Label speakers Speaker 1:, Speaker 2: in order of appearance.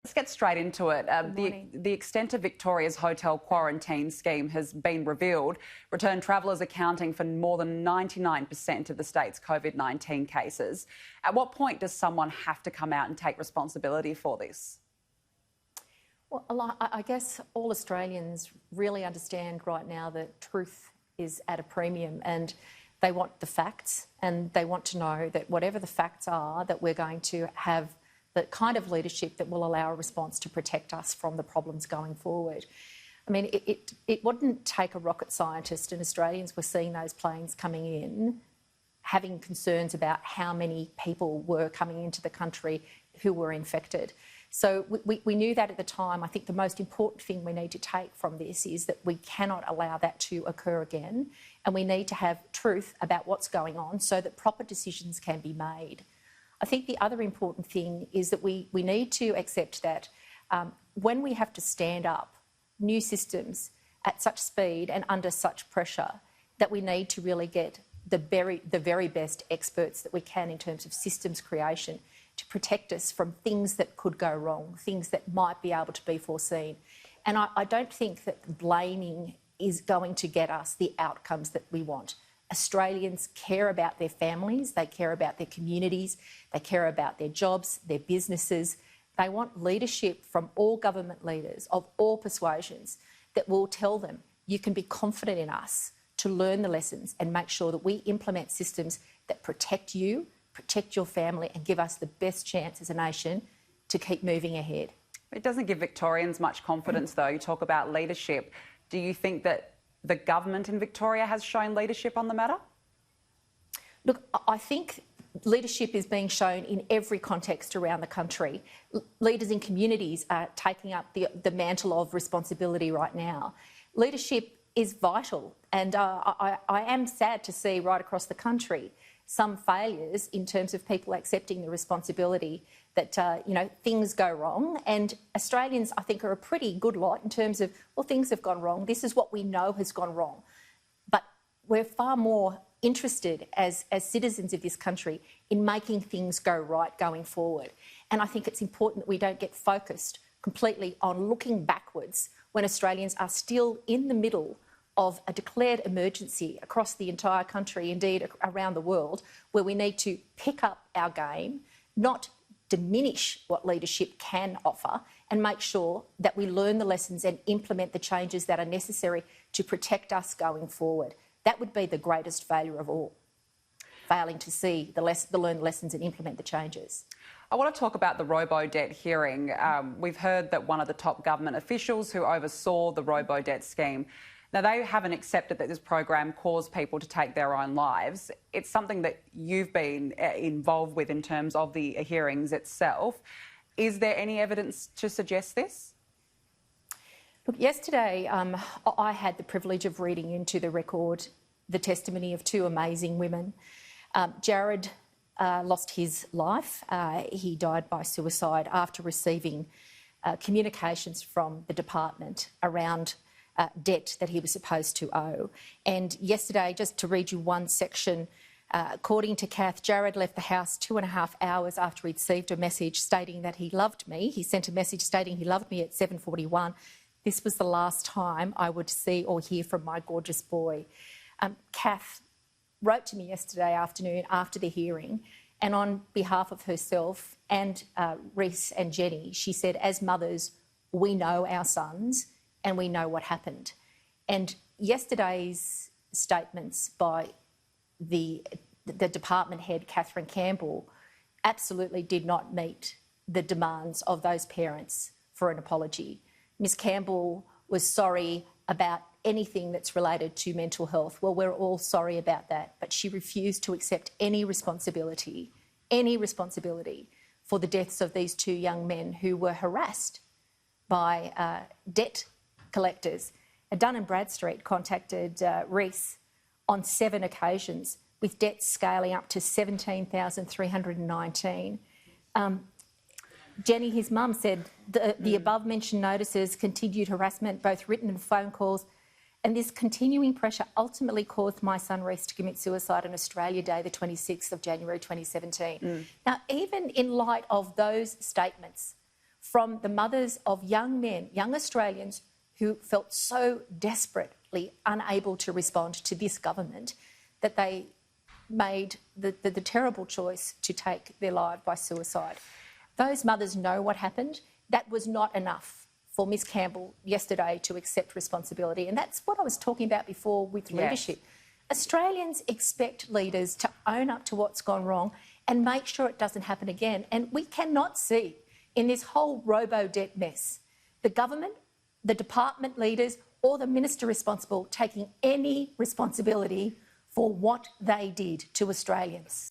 Speaker 1: Let's get straight into it. The extent of Victoria's hotel quarantine scheme has been revealed. Return travellers accounting for more than 99% of the state's COVID-19 cases. At what point does someone have to come out and take responsibility for this?
Speaker 2: Well, I guess all Australians really understand right now that truth is at a premium, and they want the facts, and they want to know that whatever the facts are, that we're going to have the kind of leadership that will allow a response to protect us from the problems going forward. I mean, it wouldn't take a rocket scientist, and Australians were seeing those planes coming in, having concerns about how many people were coming into the country who were infected. So we knew that at the time. I think the most important thing we need to take from this is that we cannot allow that to occur again, and we need to have truth about what's going on so that proper decisions can be made. I think the other important thing is that we need to accept that when we have to stand up new systems at such speed and under such pressure, that we need to really get the very best experts that we can in terms of systems creation to protect us from things that could go wrong, things that might be able to be foreseen. And I don't think that blaming is going to get us the outcomes that we want. Australians care about their families, they care about their communities, they care about their jobs, their businesses. They want leadership from all government leaders of all persuasions that will tell them, you can be confident in us to learn the lessons and make sure that we implement systems that protect you, protect your family, and give us the best chance as a nation to keep moving ahead.
Speaker 1: It doesn't give Victorians much confidence, though. You talk about leadership. Do you think that the government in Victoria has shown leadership on the matter?
Speaker 2: Look, I think leadership is being shown in every context around the country. Leaders in communities are taking up the mantle of responsibility right now. Leadership is vital, and I am sad to see right across the country some failures in terms of people accepting the responsibility that, things go wrong. And Australians, I think, are a pretty good lot in terms of, well, things have gone wrong. This is what we know has gone wrong. But we're far more interested as citizens of this country in making things go right going forward. And I think it's important that we don't get focused completely on looking backwards when Australians are still in the middle of a declared emergency across the entire country, indeed around the world, where we need to pick up our game, not diminish what leadership can offer, and make sure that we learn the lessons and implement the changes that are necessary to protect us going forward. That would be the greatest failure of all, failing to see the learn lessons and implement the changes.
Speaker 1: I want to talk about the Robo Debt hearing. We've heard that one of the top government officials who oversaw the Robo Debt scheme, now, they haven't accepted that this program caused people to take their own lives. It's something that you've been involved with in terms of the hearings itself. Is there any evidence to suggest this?
Speaker 2: Look, yesterday I had the privilege of reading into the record the testimony of two amazing women. Jared lost his life. He died by suicide after receiving communications from the department around debt that he was supposed to owe. And yesterday, just to read you one section, according to Kath, Jared left the house 2.5 hours after he received a message stating that he loved me. He sent a message stating he loved me at 7:41. This was the last time I would see or hear from my gorgeous boy. Kath wrote to me yesterday afternoon after the hearing, and on behalf of herself and Reese and Jenny, she said, as mothers, we know our sons and we know what happened. And yesterday's statements by the department head, Catherine Campbell, absolutely did not meet the demands of those parents for an apology. Ms Campbell was sorry about anything that's related to mental health. Well, we're all sorry about that, but she refused to accept any responsibility for the deaths of these two young men who were harassed by debt collectors. Dun & Bradstreet contacted Reese on 7 occasions with debts scaling up to $17,319. Jenny, his mum, said the above-mentioned notices, continued harassment, both written and phone calls, and this continuing pressure ultimately caused my son Reese to commit suicide on Australia Day, the 26th of January 2017. Now, even in light of those statements from the mothers of young men, young Australians who felt so desperately unable to respond to this government that they made the terrible choice to take their life by suicide. Those mothers know what happened. That was not enough for Ms Campbell yesterday to accept responsibility. And that's what I was talking about before with leadership. Australians expect leaders to own up to what's gone wrong and make sure it doesn't happen again. And we cannot see in this whole Robo Debt mess the government, the department leaders or the minister responsible taking any responsibility for what they did to Australians.